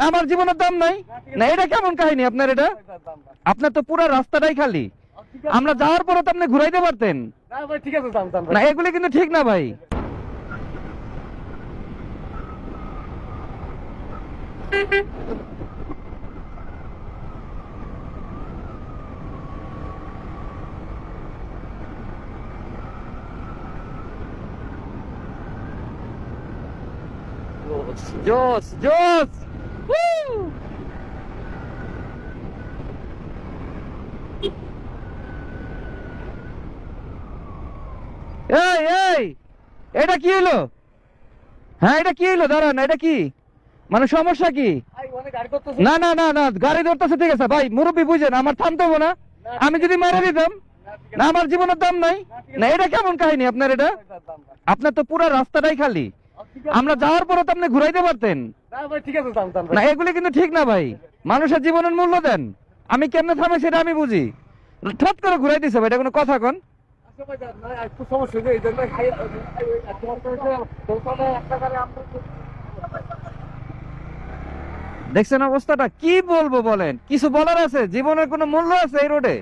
আমার জীবনের দাম নাই না, এটা কেমন কাহিনী আপনার? এটা আপনার তো পুরো রাস্তাটাই খালি, আমরা যাওয়ার পরে তো আপনি ঘুরাইতে পারতেন না, এগুলি কিন্তু ঠিক না ভাই। জোস জোস। এই এই, এটা কি হলো? হ্যাঁ এটা কি হলো? দাঁড়ান, এটা কি মানে সমস্যা কি? না না না না, গাড়ি ধরতেছে ঠিক আছে ভাই, মুরব্বী বুঝেন, আমার থামতে হবে না। আমি যদি মারা দিতাম না, আমার জীবনের দাম নাই না, এটা কেমন কাহিনী আপনার? এটা আপনার তো পুরো রাস্তাটাই খালি, আমরা যাওয়ার পরে তো আপনি ঘুরাইতে পারতেন না, এগুলি কিন্তু ঠিক না ভাই। মানুষের জীবনের মূল্য দেন। আমি কেমনে থামে সেটা আমি বুঝি, ঠট করে ঘুরাই দিছে ভাই, এটা কোনো কথা কন? দেখছেন অবস্থাটা, কি বলবো বলেন? কিছু বলার আছে? জীবনের কোনো মূল্য আছে এই রোডে?